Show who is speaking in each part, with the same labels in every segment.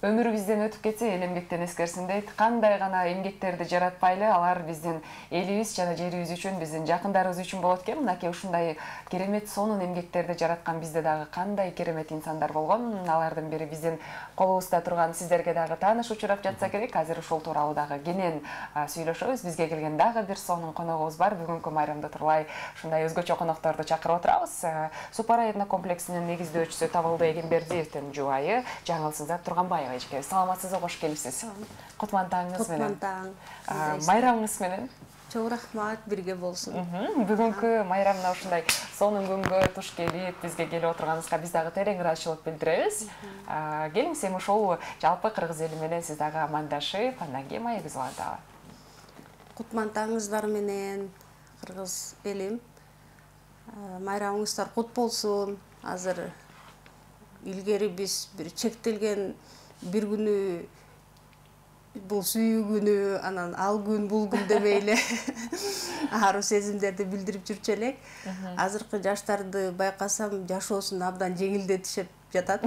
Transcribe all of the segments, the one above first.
Speaker 1: Öмүрү бизден өтүп кетсе, эл эмгектен эскерсин дейт. Кандай гана эмгектерди жаратпайлы, алар биздин элибиз жана жерибиз үчүн, биздин жакындарыбыз үчүн болот экен. Мынакей ушундай керемет сонун эмгектерди жараткан бизде дагы кандай керемет инсандар болгон. Алардын бири биздин колубузда турган сиздерге дагы тааныш учурап жатса керек. Азыр ушул тууралуу дагы кенен сүйлөшөбүз. Бизге келген дагы бир сонун коногубуз бар. Бүгүнкү майрамда Турлай ушундай өзгөчө конокторду чакырып отурабыз. Супара этно комплексинин негиздөөчүсү Табылды Эгембердиевдин жубайы Жаңылсыздар Турганбаева эжекебиз. Саламатсызбы, кош келипсиз. Кутман тааңыңыз менен.
Speaker 2: Кутман таң.
Speaker 1: Майрамыңыз менен.
Speaker 2: Чоң рахмат, бирге болсун.
Speaker 1: Бүгүнкү майрамда ушундай сонун күнгө туш келип, бизге келип отурганыңызга биз дагы терең ыраазычылык билдиребиз. Келиңиз, эми ушул жалпы кыргыз эли менен сиз дагы амандашып, андан кийин маегибизди уланталы.
Speaker 2: Кутман тааңыңыздар менен, кыргыз элим. Майрамыңыздар кут болсун. Азыр илгери биз бир чектелген бир күнү бул сүйүү күнү, анан ал күн, бул күн демейле ару сезимдерди билдирип жүрчү элек. Азыркы жаштарды байкасам, жашоосун абдан жеңилдетишип жатат.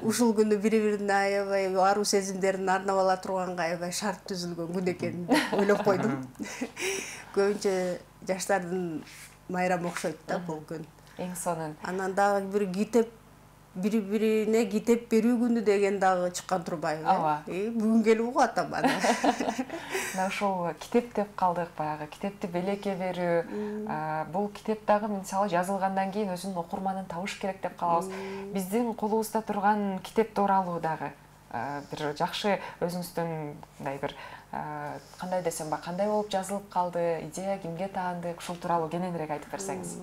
Speaker 2: Ушул күнү бири-бирине аябай ару сезимдерин арнап ала турганга аябай шарт түзүлгөн күн экенин ойлоп койдум. Көбүнчө жаштардын майрамы окшойт да бул күн.
Speaker 1: Эң сонун.
Speaker 2: Анан дагы бир китеп бири-бирине китеп берүү күнү деген дагы чыккан турбайбы?
Speaker 1: Ооба.
Speaker 2: Бүгүн келип угатам аны.
Speaker 1: Мына ушул китеп деп калдык баягы. Китепти белекке берүү. Бул китеп дагы мисалы жазылгандан кийин өзүнүн окурманын табыш керек деп калабыз. Биздин колубузда турган китеп тууралуу дагы бир жакшы өзүңүздүн мындай бир кандай десем ба, кандай болуп жазылып калды, идея кимге таанды, ушул тууралуу кененирээк айтып берсеңиз.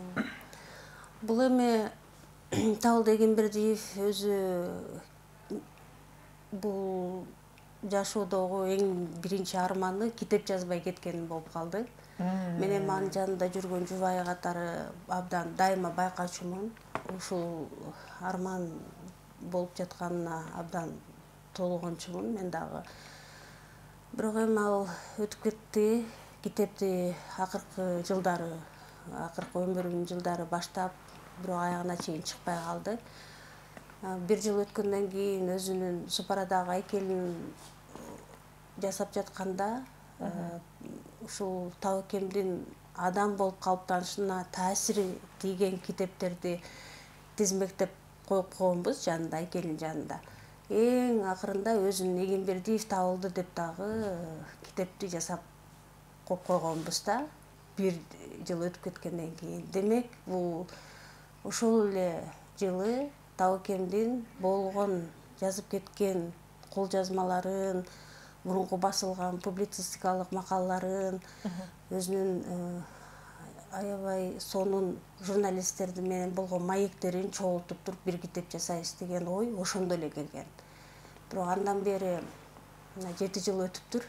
Speaker 2: Бул эми Табылды Эгембердиев өзү бул жашоодогу эң биринчи арманы китеп жазбай кеткен болуп калды. Мен эми анын жанында жүргөн жубайы катары абдан дайыма байкачумун. Ушул арман болуп жатканына абдан толугунчумун мен дагы. Бирок эми ал өтүп кетти. Китепти акыркы өмүрүмдүн жылдары баштап, бирок аягына чейин чыкпай калды. Бир жыл өткөндөн кийин өзүнүн Супарадагы айкелин жасап жатканда, ушул Табыкемдин адам болуп калыптанышына таасири тийген китептерди тизмектеп коюп койгонбуз жанында, айкелин жанында. Эң акырында өзүнүн Эгембердиев табылды деп дагы китепти жасап коюп койгонбуз да. Бир жыл өтүп кеткенден кийин. Демек, бул ошол эле жылы Табыкемдин болгон жазып кеткен кол жазмаларын, мурунку басылган публицистикалык макалаларын, өзүнүн аябай сонун журналисттерди менен болгон маектерин чогултуп туруп бир китеп жасайбыз деген ой ошондо эле келген. Бирок андан бери 7 жыл өтүптүр.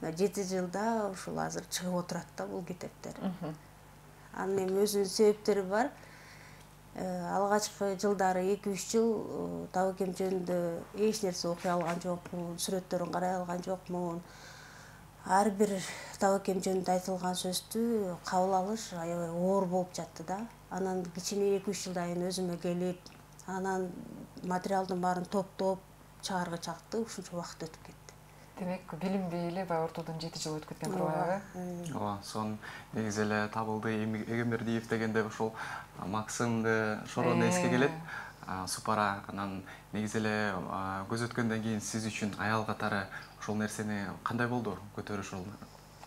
Speaker 2: 7 жылда ушул азыр чыгып отурат да бул китептер. Анын эми өзүнүн себептери бар. Алгачкы жылдары 2-3 жыл Табыкем жөнүндө эч нерсе окуй алган жокмун, сүрөттөрүн карай алган жокмун. Ар бир Табыкем жөнүндө айтылган сөздү кабыл алыш аябай оор болуп жатты да. Анан кичине 2-3 жылдан кийин өзүмө келип, анан материалдын баарын топтоп чыгарга чакты, ушунча убакыт өтүп кетти.
Speaker 1: Демек, билинбей эле баягы ортодон 7 жыл өтүп кеткен турбайбы?
Speaker 3: Ооба, сонун негизи эле Табылды Эгембердиев дегенде ушул Максымды Шорону эске келет. Супара, анан негизи эле көз өткөндөн кийин сиз үчүн аял катары ушул нерсени кандай болду көтөрүш?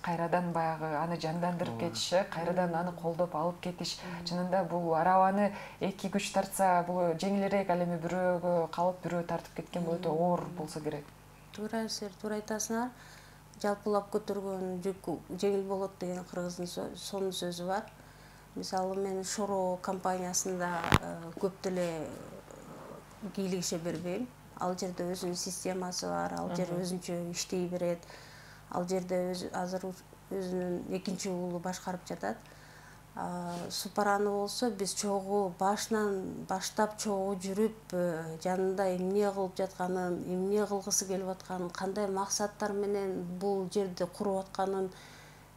Speaker 1: Кайрадан баягы аны жандандырып кетиш, кайрадан аны колдоп алып кетиш. Чынында бул арабаны эки күч тартса, бул жеңилирээк, ал эми бирөөгө калып, бирөө тартып кеткен бул өтө оор болсо керек.
Speaker 2: Туура айтасыңар. Жалпылап көтөргөн жүк жеңил болот деген кыргыздын сонун сөзү бар. Мисалы мен Шоро компаниясында көп деле кийлигише бербейм. Ал жерде өзүнүн системасы бар, ал жер өзүнчө иштей берет. Ал жерде азыр өзүнүн экинчи уулу башкарып жатат. Супараны болсо биз чогуу башынан баштап чогуу жүрүп, жанында эмне кылып жатканын, эмне кылгысы келип атканын, кандай максаттар менен бул жерди куруп атканын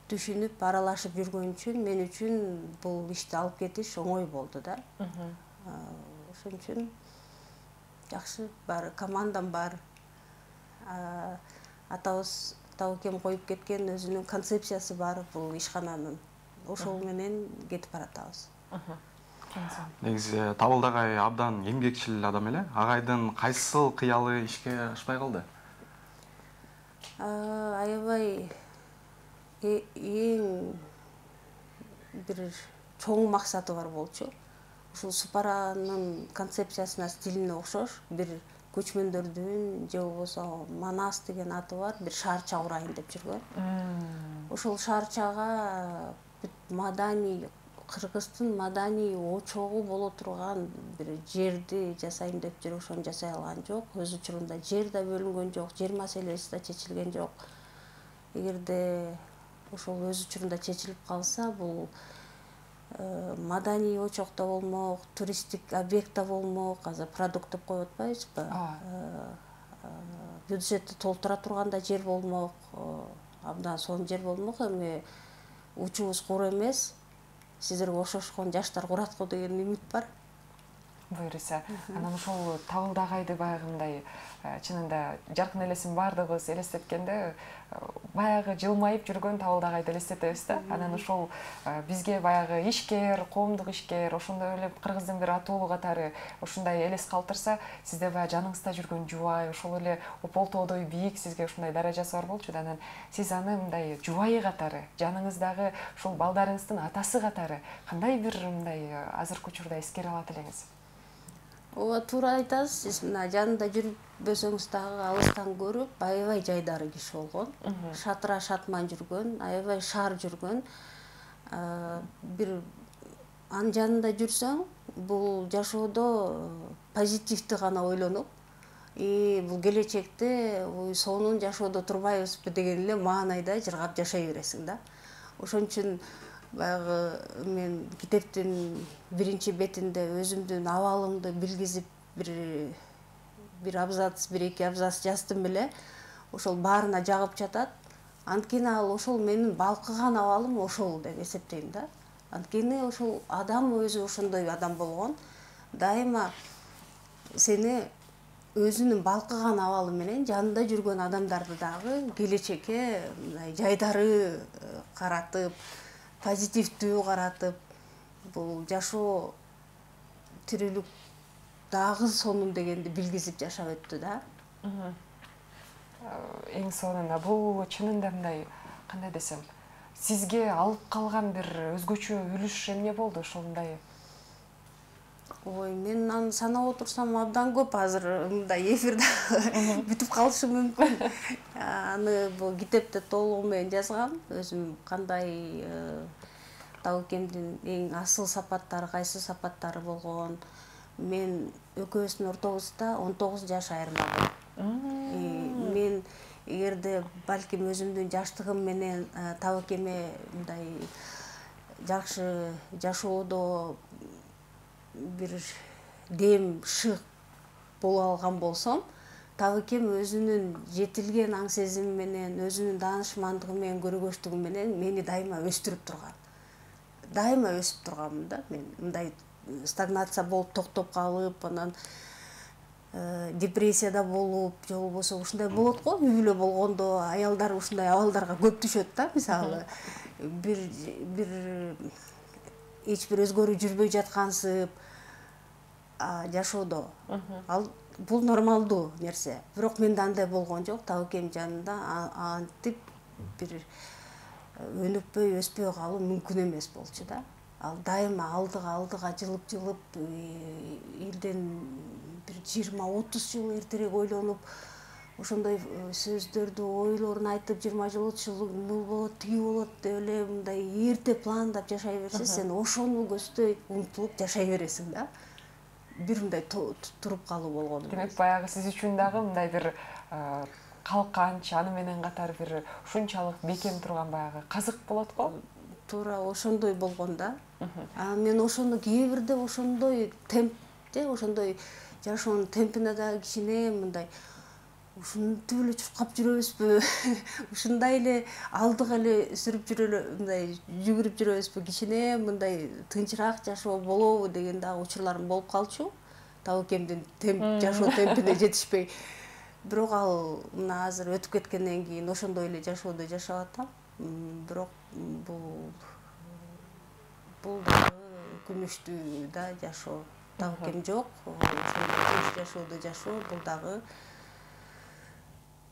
Speaker 2: түшүнүп, аралашып жүргөн үчүн мен үчүн бул ишти алып кетиш оңой болду да. Ошон үчүн жакшы бар, командам бар. Атабыз Табыкем коюп кеткен өзүнүн концепциясы бар бул ишкананын. Ошол менен кетип баратабыз.
Speaker 3: Негизи Табылды агай абдан эмгекчил адам эле. Агайдын кайсыл кыялы ишке ашпай калды?
Speaker 2: Аябай эң бир чоң максаты бар болчу. Ушул Супаранын концепциясына, стилине окшош бир көчмөндөрдүн же болбосо Манас деген аты бар, бир шаарча курайын деп жүргөн. Ошол шаарчага маданий Кыргыздын маданий очогу боло турган бир жерди жасайм деп жүрүп ошону жасай алган жок. Өз учурунда жер да бөлүнгөн жок, жер маселеси да чечилген жок. Эгерде ошол өз учурунда чечилип калса, бул маданий очок да болмок, туристтик объект да болмок, азыр продукт деп коюп атпайбызбы? Бюджетти толтура турган да жер болмок, абдан сонун жер болмок. Эми учубуз кур эмес, сиздерге окшошкон жаштар курат го деген үмүт бар.
Speaker 1: Буюрса, анан ошол Табылды агайды баягындай чынында жаркын элесин баардыгыбыз элестеткенде баягы жылмайып жүргөн Табылды агайды элестетебиз да. Анан ошол бизге баягы ишкер, коомдук ишкер, ошондой эле Кыргыздын бир атуулу катары ушундай элес калтырса, сизде баягы жаныңызда жүргөн жубай, ошол эле Ополтоодой бийик сизге ушундай даражасы бар болчу да. Анан сиз аны мындай жубайы катары, жаныңыздагы ушул балдарыңыздын атасы катары кандай бир мындай азыркы учурда эскере алат элеңиз?
Speaker 2: Ооба, туура айтасыз. Сиз мына жанында жүрбөсөңүз дагы алыстан көрүп, аябай жайдары киши болгон. Шатыра шатман жүргөн, аябай шаар жүргөн. Бир анын жанында жүрсөң, бул жашоодо позитивди гана ойлонуп, бул келечекте сонун жашоодо турбайбызбы деген эле маанайда жыргап жашай бересиң да. Ошон үчүн баягы мен китептин биринчи бетинде өзүмдүн абалымды билгизип бир абзац, бир эки абзац жаздым эле. Ошол баарына жагып жатат. Анткени ал ошол менин балкыган абалым ошол деп эсептейм да. Анткени ошол адам өзү ошондой адам болгон. Дайыма сени өзүнүн балкыган абалы менен жанында жүргөн адамдарды дагы келечекке мындай жайдары каратып, позитивдүү каратып, бул жашоо тирүүлүк дагы сонун дегенди билгизип жашап өттү да.
Speaker 1: Эң сонун бул чынында мындай кандай десем, сизге алып калган бир өзгөчө үлүш эмне болду ошондой?
Speaker 2: Ой, мен аны санап отурсам абдан көп, азыр мындай эфирде бүтүп калышы мүмкүн. Аны бул китепте толугу менен жазгам. Өзүм кандай Табыкемдин эң асыл сапаттары, кайсы сапаттары болгон. Мен экөөбүздүн ортобузда 19 жаш айырма бар. Мен эгерде балким өзүмдүн жаштыгым менен Табыкеме мындай жакшы жашоодо бир дем шык боло алган болсом, Табыкем өзүнүн жетилген аң сезими менен, өзүнүн даанышмандыгы менен, көрөгөчтүгү менен мени дайыма өстүрүп турган. Дайыма өсүп турганмын да. Мен мындай стагнация болуп токтоп калып, анан депрессияда болуп, же болбосо ушундай болот го, үй бүлө болгондо аялдар ушундай абалдарга көп түшөт да. Мисалы, бир эч бир өзгөрүү жүрбөй жаткансып жашоодо. Ал бул нормалдуу нерсе. Бирок менде андай болгон жок. Табыкем жанында антип бир өнүкпөй, өспөй калуу мүмкүн эмес болчу да. Ал дайыма алдыга жылып, элден бир 20-30 жыл эртерээк ойлонуп, ошондой сөздөрдү, ойлорун айтып 20 жыл, 30 жыл болот, тиги болот деп эле мындай эрте пландап жашай берсе, сен ошону көздөй умтулуп жашай бересиң да. Бир мындай туруп калуу болгон.
Speaker 1: Демек, баягы сиз үчүн дагы мындай бир калканч, аны менен катар бир ушунчалык бекем турган баягы казык болот го?
Speaker 2: Туура ошондой болгон да. Мен ошону кээ бирде ошондой темпте, ошондой жашоонун темпине дагы кичине мындай ушинтип эле чуркап жүрөбүзбү, ушундай эле алдыга эле сүрүп мындай жүгүрүп жүрөбүзбү, кичине мындай тынчыраак жашоо болобу деген дагы учурларым болуп калчу. Таукемдин жашоо темпине жетишпей. Бирок ал мына азыр өтүп кеткенден кийин ошондой эле жашоодо жашап атам. Бирок бул дагы күнүштүү да жашоо. Таукем жок. Ошол жашоодо жашоо бул дагы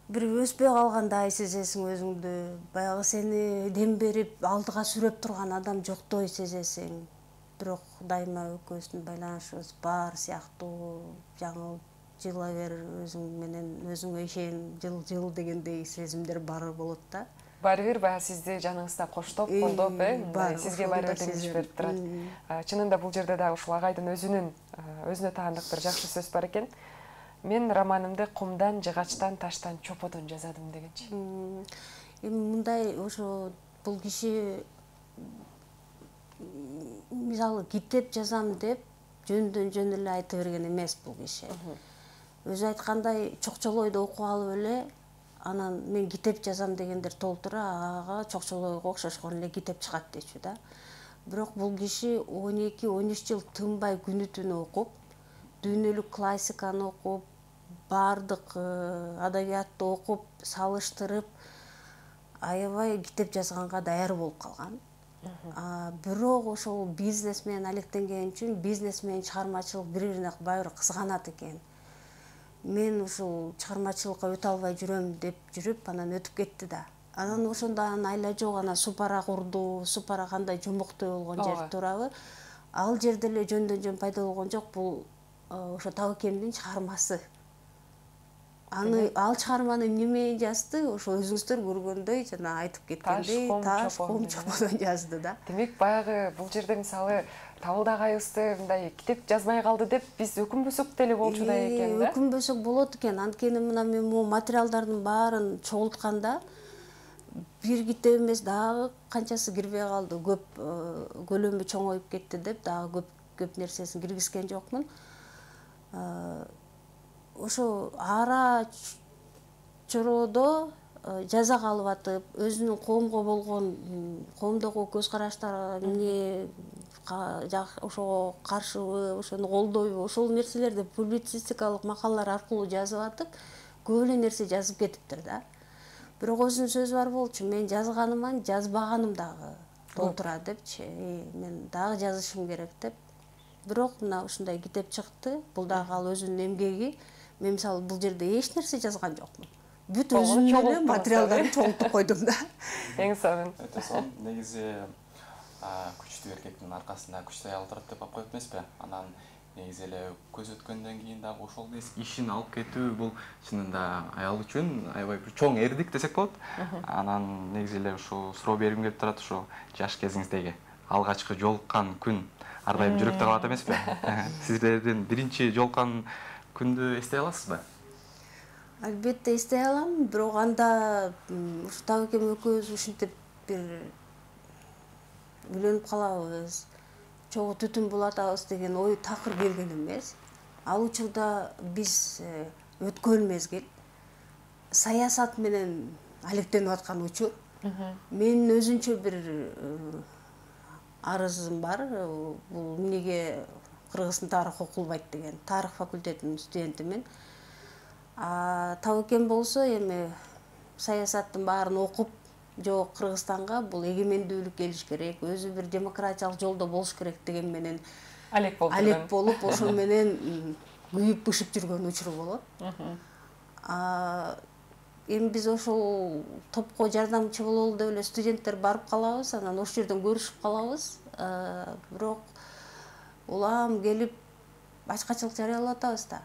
Speaker 2: бир өспөй калгандай сезесиң өзүңдү. Баягы сени дем берип алдыга сүрөп турган адам жоктой сезесиң. Бирок дайыма экөөбүздүн байланышыбыз бар сыяктуу, жаңы жыла бер өзүң менен өзүңө ишен, жыл дегендей сезимдер бар болот да.
Speaker 1: Баары бир баягы сизди жаныңызда коштоп, колдоп, сизге баары бир демиш берип турат. Чынында бул жерде дагы ушул агайдын өзүнө таандык бир жакшы сөз бар экен. Мен романымды кумдан, жыгачтан, таштан, чоподон жазадым дегенчи.
Speaker 2: Эми мындай ошо бул киши мисалы китеп жазам деп жөндөн жөн эле айта берген эмес бул киши. Өзү айткандай чокчолойду окуп алып эле анан мен китеп жазам дегендер толтура ага чокчолойго окшошкон эле китеп чыгат дечү да. Бирок бул киши 12-13 жыл тынбай күнү түнү окуп, дүйнөлүк классиканы окуп, бардык адабиятты окуп, салыштырып, аябай китеп жазганга даяр болуп калган. Бирок ошол бизнес менен алектенген үчүн бизнес менен чыгармачылык бири-бирине баары кызганат экен. Мен ушул чыгармачылыкка өтө албай жүрөм деп жүрүп, анан өтүп кетти да. Анан ошондо айла жок анан Супара курду, Супара кандай жомоктой болгон жер туурабы. Ал жерде эле жөндөн жөн пайда болгон жок, бул ошо Таукемдин чыгармасы. Ал чыгарманы эмне жазды? Ошо өзүңүздөр көргөндөй жана айтып кеткендей таш, кум, чоподон жазды да.
Speaker 1: Демек баягы бул жерде мисалы Табылды агайыбызды мындай китеп жазбай калды деп биз өкүнбөсөк деле болчудай экен да.
Speaker 2: Өкүнбөсөк болот экен. Анткени мына мен бул материалдардын баарын чогултканда бир китеп эмес дагы канчасы кирбей калды. Көп көлөмү чоңоюп кетти деп дагы көп нерсесин киргизген жокмун. Ошо ара чороодо жаза калып атып, өзүнүн коомго болгон коомдогу көз караштар эмне ошого каршыбы, ошону колдойбу, ошол нерселерди публицистикалык макалалар аркылуу жазып атып, көп эле нерсе жазып кетиптир да. Бирок өзүнүн сөзү бар болчу, мен жазганыман жазбаганым дагы толтура депчи. Мен дагы жазышым керек деп. Бирок мына ушундай китеп чыкты. Бул дагы ал өзүнүн эмгеги. Мен мисалы бул жерде эч нерсе жазган жокмун. Бүт өзүмдүн эле материалдарды чогултуп койдум да.
Speaker 1: Эң сонун.
Speaker 3: Өтө сонун. Негизи күчтүү эркектин аркасында күчтүү аял турат деп коет эмеспи? Анан негизи эле көз өткөндөн кийин дагы ошол ишин алып кетүү бул чынында аял үчүн аябай бир чоң эрдик десек болот. Анан негизи эле ушу суроо бергим келип турат, ушу жаш кезиңиздеги алгачкы жолуккан күн ар дайым жүрөктө калат эмеспи? Сиздердин биринчи жолуккан күндү эстей аласызбы?
Speaker 2: Албетте эстей алам, бирок анда ушу Таукем экөөбүз ушинтип бир үйлөнүп калабыз, чогуу түтүн булатабыз деген ой такыр келген эмес. Ал учурда биз өткөн мезгил саясат менен алектенип аткан учур. Менин өзүнчө бир арызым бар. Бул эмнеге кыргыздын тарыхы окулбайт деген. Тарых факультетинин студентимин. Таукем болсо эми саясаттын баарын окуп, жок Кыргызстанга бул эгемендүүлүк келиш керек, өзү бир демократиялык жолдо болуш керек деген менен алек болуп, ошо менен күйүп бышып жүргөн учуру болот. Эми биз ошол топко жардамчы бололу деп эле студенттер барып калабыз, анан ошол жерден көрүшүп калабыз. Бирок улам келип ачкачылык жарыялап атабыз да.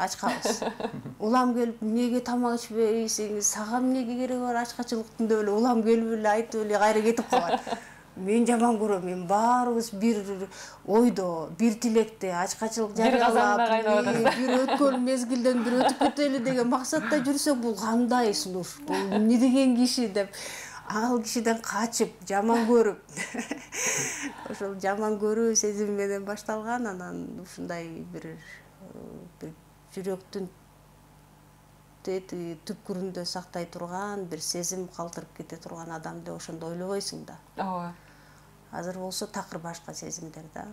Speaker 2: Ачкабыз. Улам келип, эмнеге тамак ичпейсиңиз, сага эмнеге кереги бар ачкачылыктын деп эле улам келип эле айтып эле кайра кетип калат. Мен жаман көрөм, мен баарыбыз бир ойдо, бир тилекте ачкачылык жарыялап, бир өткөн мезгилден бир өтүп кетели деген максатта жүрсөк, бул кандай сунуш, бул эмне деген киши деп ал кишиден качып, жаман көрүп. Ошол жаман көрүү сезими менен башталган, анан ушундай бир жүрөктүн түпкүрүндө сактай турган бир сезим калтырып кете турган адамды ошондо ойлобойсуң да.
Speaker 1: Ооба.
Speaker 2: Азыр болсо такыр башка сезимдер да.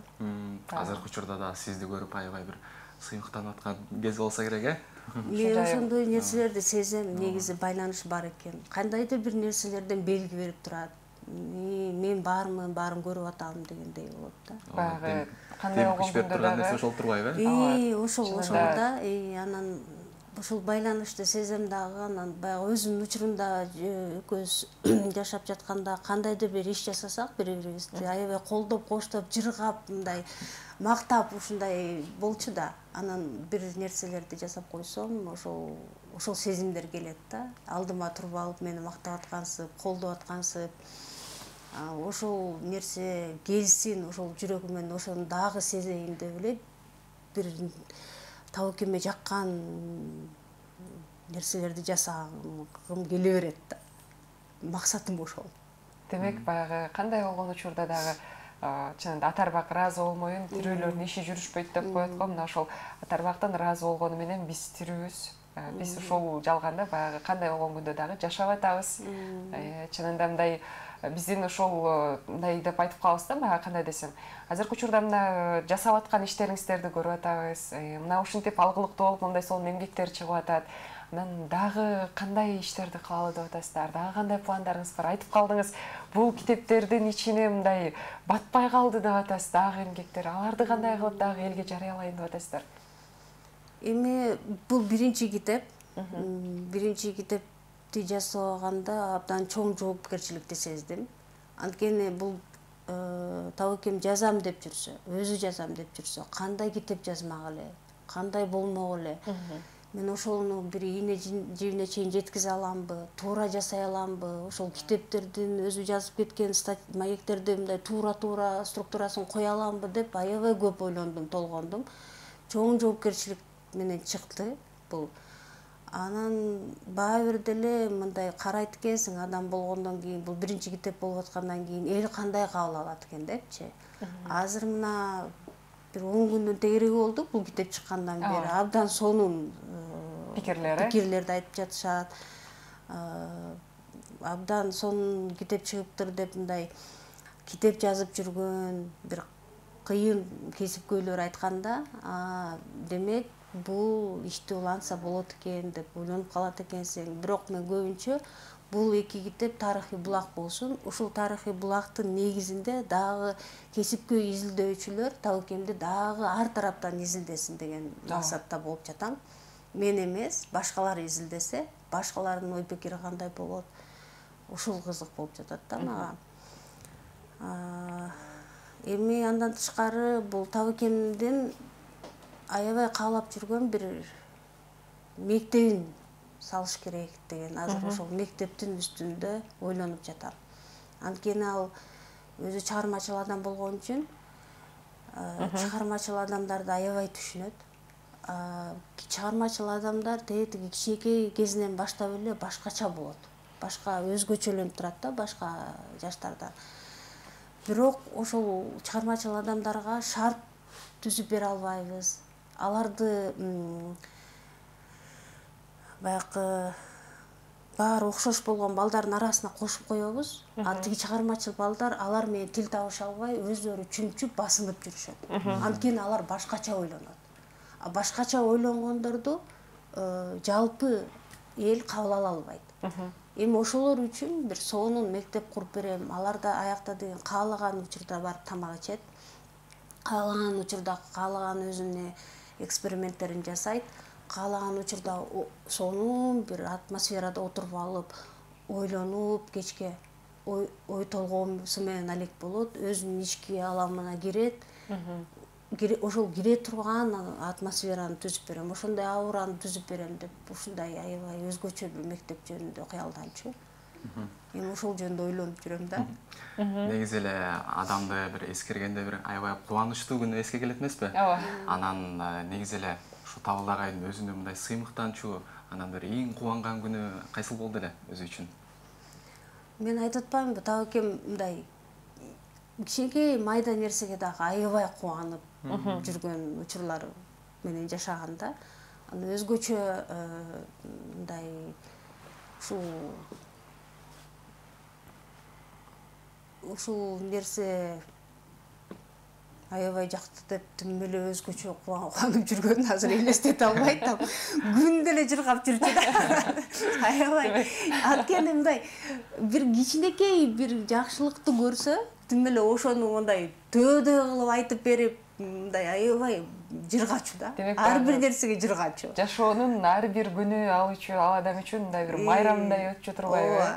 Speaker 3: Азыркы учурда да сизди көрүп аябай бир сыймыктанып аткан кез болсо керек, э?
Speaker 2: Мен ошондой нерселерди сезем, негизи байланыш бар экен. Кандайдыр бир нерселерден белги берип турат. Мен бармын, баарын көрүп атам дегендей болот да.
Speaker 1: Баягы кандай болгон күндө
Speaker 3: нерсе
Speaker 1: дагы
Speaker 3: ошол турбайбы?
Speaker 2: Ошол да. Анан ушул байланышты сезем дагы, анан баягы өзүмдүн учурунда экөөбүз жашап жатканда кандайдыр бир иш жасасак бири-бирибизди аябай колдоп, коштоп, жыргап, мындай мактап ушундай болчу да. Анан бир нерселерди жасап койсом, ошол сезимдер келет да. Алдыма туруп алып мени мактап аткансып, колдоп аткансып, ошол нерсе келсин, ошол жүрөгүмөн ошону дагы сезейин деп эле бир табекеме жаккан нерселерди жасагым келе берет да. Максатым ошол.
Speaker 1: Демек, баягы кандай болгон учурда дагы чынында Атарбак ыраазы болмоюн, тирүүлөрдүн иши жүрүшпөйт деп коет го. Мына ошол Атарбактан ыраазы болгону менен биз тирүүбүз. Биз ушул жалганда баягы кандай болгон күндө дагы жашап атабыз. Чынында мындай биздин ошол мындай деп айтып калабыз да, баягы кандай десем, азыркы учурда мына жасап аткан иштериңиздерди көрүп атабыз. Мына ушинтип алгылыктуу болуп мындай сонун эмгектер чыгып атат. Анан дагы кандай иштерди кылалы деп атасыздар? Дагы кандай пландарыңыз бар? Айтып калдыңыз, бул китептердин ичине мындай батпай калды деп атасыз, дагы эмгектер. Аларды кандай кылып дагы элге жарыялайын деп атасыздар?
Speaker 2: Эми бул биринчи китеп. Биринчи китепти жасаганда абдан чоң жоопкерчиликти сездим. Анткени бул табекем жазам деп жүрсө, өзү жазам деп жүрсө, кандай китеп жазмак эле, кандай болмок эле. Мен ошону бир ийне жибине чейин жеткизе аламбы, туура жасай аламбы, ошол китептердин өзү жазып кеткен маектерди мындай туура структурасын кое аламбы деп аябай көп ойлондум, толгондум. Чоң жоопкерчилик менен чыкты бул. Анан баа бир деле мындай карайт экенсиң, адам болгондон кийин, бул биринчи китеп болуп аткандан кийин эл кандай кабыл алат экен депчи. Азыр мына бир 10 күндүн тегереги болду бул китеп чыккандан бери. Абдан сонун пикирлерди айтып жатышат. Абдан сонун китеп чыгыптыр деп мындай китеп жазып жүргөн бир кыйын кесипкөйлөр айтканда, демек бул ишти уланса болот экен деп ойлонуп калат экенсиң. Бирок мен көбүнчө бул эки китеп тарыхый булак болсун. Ушул тарыхый булактын негизинде дагы кесипкөй изилдөөчүлөр табекемди дагы ар тараптан изилдесин деген максатта болуп жатам. Мен эмес, башкалар изилдесе, башкалардын ой пикири кандай болот, ушул кызык болуп жатат да мага. Эми андан тышкары бул табекемдин аябай каалап жүргөн бир мектебин салыш керек деген, азыр ошол мектептин үстүндө ойлонуп жатам. Анткени ал өзү чыгармачыл адам болгон үчүн чыгармачыл адамдарды аябай түшүнөт. Чыгармачыл адамдар тетиги кичинекей кезинен баштап эле башкача болот. Башка өзгөчөлөнүп турат да башка жаштардан. Бирок ошол чыгармачыл адамдарга шарт түзүп бере албайбыз. Аларды баягы баары окшош болгон балдардын арасына кошуп коебуз. Тиги чыгармачыл балдар алар менен тил табыша албай, өздөрү чүмчүп басынып жүрүшөт. Анткени алар башкача ойлонот. Башкача ойлонгондорду жалпы эл кабыл ала албайт. Эми ошолор үчүн бир сонун мектеп куруп берем. Алар да аякта деген каалаган учурда барып тамак ичет. Каалаган учурда каалаган өзүнүн эксперименттерин жасайт. Каалаган учурда сонун бир атмосферада отуруп алып, ойлонуп, кечке ой толгоосу менен алек болот, өзүнүн ички аламына кирет. Ошол кире турган атмосфераны түзүп берем, ошондой аураны түзүп берем деп, ушундай аябай өзгөчө бир мектеп жөнүндө кыялданчу. Эми ошол жөнүндө ойлонуп жүрөм да.
Speaker 3: Негизи эле адамды бир эскергенде бир аябай кубанычтуу күн эске келет эмеспи?
Speaker 1: Ооба.
Speaker 3: Анан негизи эле ушу Табылды агайдын өзүнүн мындай сыймыктанчу, анан бир эң кубанган күнү кайсыл болду эле өзү үчүн?
Speaker 2: Мен айтып атпаймынбы, табекем мындай кичинекей майда нерсеге дагы аябай кубанып жүргөн учурлар менен жашаганда, аны өзгөчө мындай ушул нерсе аябай жакты деп тим эле өзгөчө кубанып жүргөнүн азыр элестете албайт да. Күн деле жыргап жүрчү да. Аябай. Анткени мындай бир кичинекей бир жакшылыкты көрсө, тим эле ошону мындай төөдө кылып айтып берип, мындай аябай жыргачу да. Ар бир нерсеге жыргачу.
Speaker 1: Жашоонун ар бир күнү ал адам үчүн мындай бир майрамдай өтүп турбайбы?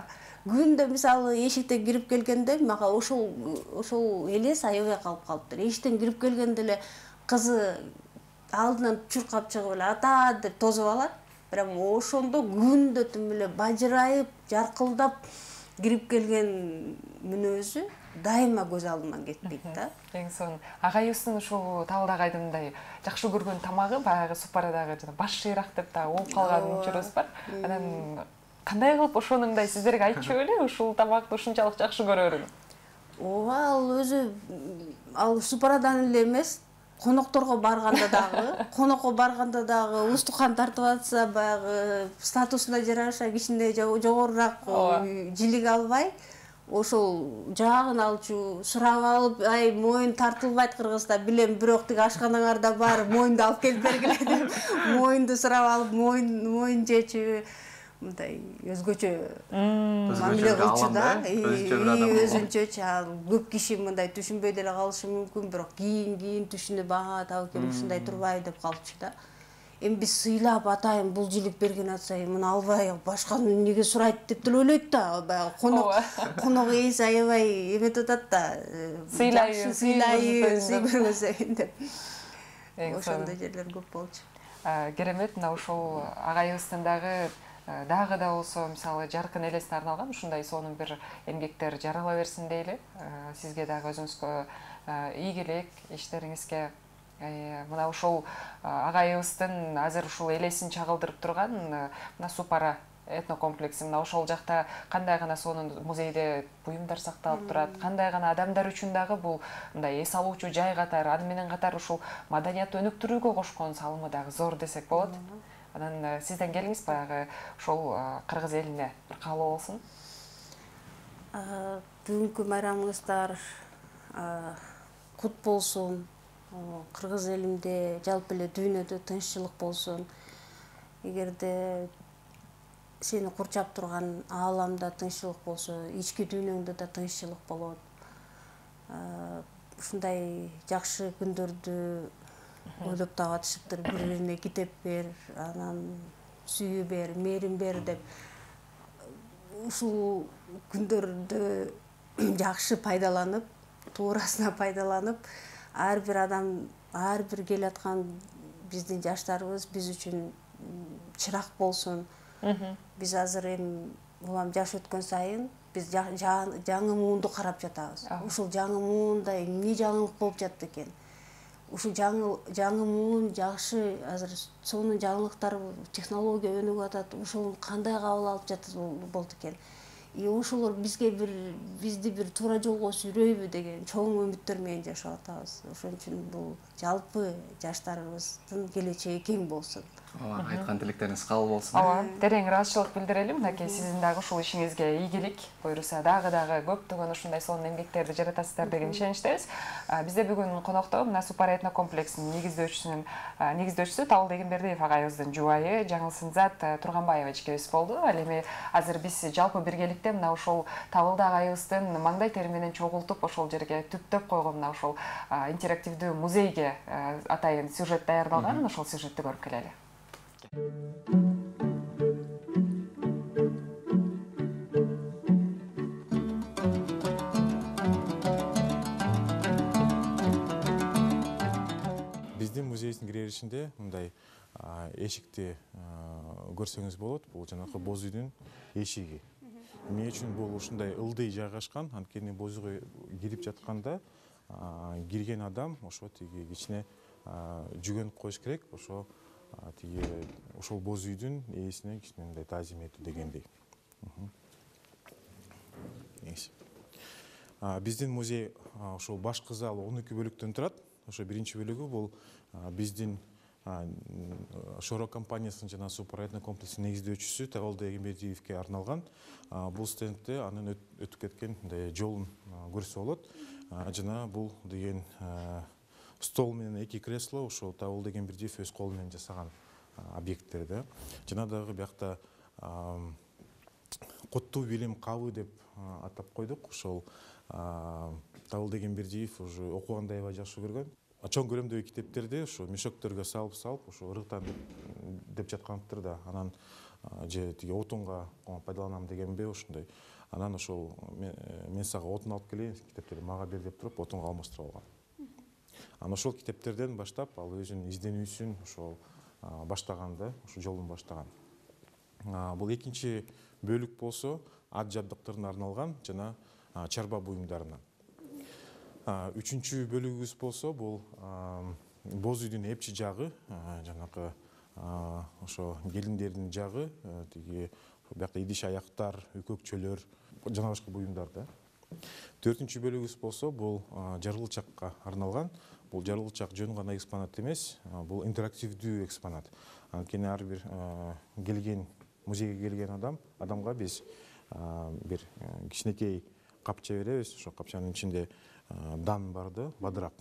Speaker 2: Күндө мисалы эшиктен кирип келгенде мага ошол элес аябай калып калыптыр. Эшиктен кирип келгенде эле кызы алдынан чуркап чыгып эле ата деп тосуп алат. Прям ошондо күндө тим эле бажырайып, жаркылдап кирип келген мүнөзү дайыма көз алдыман кетпейт да.
Speaker 1: Эң сонун агайыбыздын ушул табылдагы айдымдай жакшы көргөн тамагы баягы супарадагы жана баш шыйрак деп да угуп калган учурубуз бар. Анан кандай кылып ошону мындай сиздерге айтчу эле ушул тамакты ушунчалык жакшы көрөрүн?
Speaker 2: Ооба, ал өзү ал супарадан эле эмес, конокторго барганда дагы устукан тартып атса, баягы статусуна жараша кичине жогорураак жилик албай, ошол жаагын алчу, сурап алып, ай моюн тартылбайт кыргызда, билем, бирок тиги ашканаңарда бар, моюнду алып келип бергиле деп, моюнду сурап алып, моюн жечү, мындай өзгөчө мамиле кылчу да. Өзүнчөчү, көп киши мындай түшүнбөй деле калышы мүмкүн, бирок кийин түшүнүп, таап экен ушундай турбай деп калчу да. Эми биз сыйлап атайын бул жилик берген атса, муну албай башканы эмнеге сурайт деп деле ойлойт да. Баягы конок ээси аябай эметип атат да. Сыйлайын көргөзөйүн деп. Ошондой жерлер көп болчу.
Speaker 1: Керемет, мына ушул агайыбыздын дагы да болсо мисалы жаркын элесине арналган ушундай сонун бир эмгектер жарала берсин дейли. Сизге дагы өзүңүзгө ийгилик, иштериңизге. Мына ушул агайыбыздын азыр ушул элесин чагылдырып турган мына Супара этнокомплекси, мына ошол жакта кандай гана сонун музейде буюмдар сакталып турат, кандай гана адамдар үчүн дагы бул мындай эс алуучу жай катары, аны менен катар ушул маданиятты өнүктүрүүгө кошкон салымы дагы зор десек болот. Анан сизден келиңиз баягы ошол кыргыз элине бир каалоо болсун.
Speaker 2: Бүгүнкү майрамыңыздар кут болсун. Кыргыз элимде, жалпы эле дүйнөдө тынччылык болсун. Эгерде сени курчап турган ааламда тынччылык болсо, ички дүйнөңдө да тынччылык болот. Ушундай жакшы күндөрдү ойлоп таап атышыптыр. Бири-бирине китеп бер, анан сүйүү бер, мээрим бер деп. Ушул күндөрдү жакшы пайдаланып, туурасына пайдаланып, ар бир адам, ар бир келаткан биздин жаштарыбыз биз үчүн чырак болсун. Биз азыр эми улам жаш өткөн сайын биз жаңы муунду карап жатабыз. Ушул жаңы муунда эмне жаңылык болуп жатты экен? Ушул жаңы муун жакшы, азыр сонун жаңылыктар, технология өнүгүп атат. Ушул кандай кабыл алып жатат болду экен? Ошолор бизди бир туура жолго сүйрөйбү деген чоң үмүттөр менен жашап атабыз. Ошон үчүн бул жалпы жаштарыбыздын келечеги кең болсун.
Speaker 3: Айткан тилектериңиз кабыл болсун.
Speaker 1: Терең ыраазычылык билдирелим. Мынакей сиздин дагы ушул ишиңизге ийгилик, буюрса дагы көптөгөн ушундай сонун эмгектерди жаратасыздар деген ишеничтебиз. Бизде бүгүн конокто мына Супара этнокомплексинин негиздөөчүсү Табылды Эгембердиев агайыбыздын жубайы Жаңылсынзат Турганбаева эжекебиз болду. Ал эми азыр биз жалпы биргеликте мына ушул Табылды агайыбыздын маңдай тери менен чогултуп ошол жерге түптөп койгон мына ушул интерактивдүү музейге атайын сюжет даярдалган. Ошол сюжетти көрүп келели.
Speaker 4: Биздин музейдин киреберишинде мындай эшикти көрсөңүз болот. Бул жанакы боз үйдүн эшиги. Эмне үчүн бул ушундай ылдый жайгашкан? Анткени боз үйгө кирип жатканда кирген адам ошо тиги кичине жүгөнүп коюш керек. Ошол боз үйдүн ээсине кичине мындай таазим этүү дегендей. Биздин музей ошол башкы зал 12 бөлүктөн турат. Ошо биринчи бөлүгү бул биздин Шоро компаниясынын жана Супара этнокомплексинин негиздөөчүсү Табылды Эгембердиевке арналган. Бул стендте анын өтүп кеткен жолун көрсө болот. Жана бул деген стол менен 2 кресло ошол Табылды Эмгембердиев өз колу менен жасаган объекттер. Жана дагы биякта Куттуу билим кабы деп атап койдук. Ошол Табылды Эмгембердиев уже окуганды аябай жакшы көргөн. Чоң көлөмдөгү китептерди ошо мешөктөргө салып ошо ырыктан деп жатканыптыр да. Анан же тиги отунга пайдаланам дегенби ошондой. Анан ошол мен сага отун алып келейин, китептерди мага бер деп туруп отунга алмаштырып алган. Анан ошол китептерден баштап ал өзүнүн изденүүсүн ошол баштаган да, ошол жолун баштаган. Бул экинчи бөлүк болсо ат жабдыктарына арналган жана чарба буюмдарына. Үчүнчү бөлүгүбүз болсо бул боз үйдүн эпчи жагы, жанакы ошо келиндердин жагы, тиги биякта идиш аяктар, үкөкчөлөр, жана башка буюмдар да. Төртүнчү бөлүгүбүз болсо бул жарылчакка арналган. Бул жарылчак жөн гана экспонат эмес, бул интерактивдүү экспонат. Анткени ар бир келген музейге келген адамга биз бир кичинекей капча беребиз. Ошо капчанын ичинде дан барды, бадырак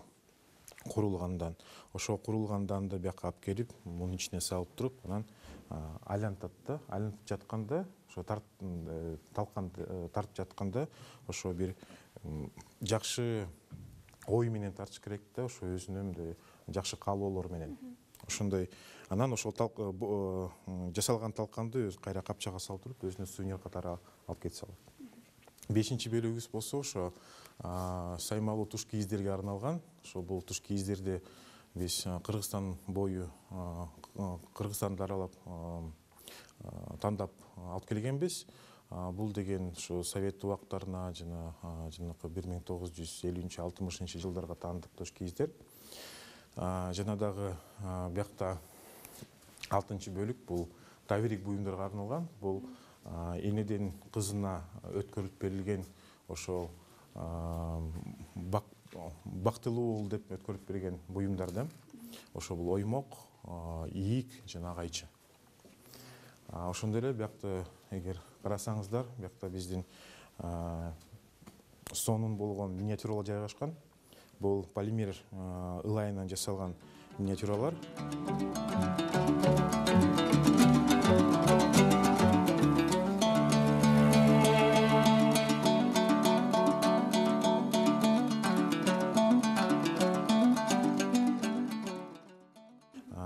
Speaker 4: курулгандан. Ошо курулган данды бияка алып келип, мунун ичине салып туруп, анан айлантат да. Айлантып жатканда, ошо тартып жатканда, ошо бир жакшы ой менен тартыш керек да, ошо өзүнүн жакшы каалоолор менен. Ошондой. Анан ошол жасалган талканды өз кайра капчага салып туруп, өзүнө сувенир катары алып кетип салат. Бешинчи бөлүгүбүз болсо ошо саймалуу туш кийиздерге арналган. Ошо бул туш кийиздерди биз Кыргызстан бою, Кыргызстанды аралап тандап алып келгенбиз. Бул деген ошо совет убактарына жана 1950-60 жылдарга таандык туш кийиздер. Жана дагы биякта 6-чы бөлүк бул табирик буюмдарга арналган. Бул энеден кызына өткөрүлүп берилген ошол бактылуу деп өткөрүп берген буюмдардан. Ошо бул оймок, ийик жана агайчы. Ошондой эле биякта эгер карасаңыздар, биякта биздин сонун болгон миниатюралар жайгашкан. Бул полимер ылайынан жасалган миниатюралар.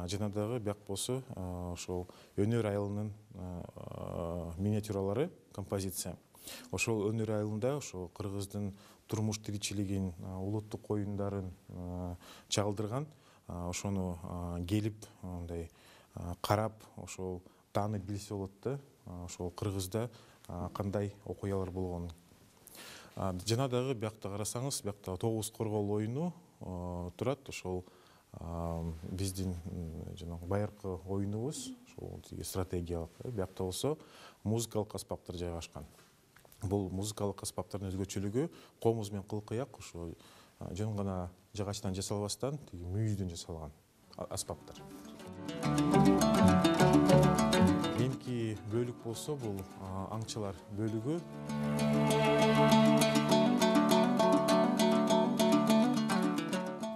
Speaker 4: Жана дагы бияк болсо ошол өнөр айылынын миниатюралары, композиция. Ошол өнөр айылында ошол кыргыздын турмуш тиричилигин, улуттук оюндарын чагылдырган. Ошону келип, мындай карап, ошол таанып билсе болот да, ошол Кыргызда кандай окуялар болгонун. Жана дагы биякта карасаңыз, биякта 9 коргол оюну турат. Ошол биздин жанагы байыркы оюнубуз, ошол стратегиялык. Биякта болсо музыкалык аспаптар жайгашкан. Бул музыкалык аспаптардын өзгөчөлүгү комуз менен кылкыяк, ошо жөн гана жагачтан жасалбастан, мүйүздөн жасалган аспаптар. Кийинки бөлүк болсо бул аңчылар бөлүгү.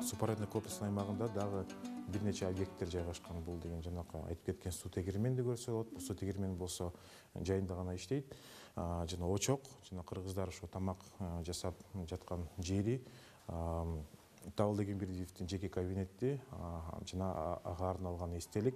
Speaker 4: Супаратный корпустун аймагында дагы бир нече объекттер жайгашкан. Бул деген жанакы айтып кеткен суу тегирменди көрсө болот. Бул суу тегирмен болсо жайында гана иштейт. Жана очок, жана кыргыздар ошо тамак жасап жаткан жери, Табылды Эмгембердиевдин жеке кабинети жана ага арналган эстелик.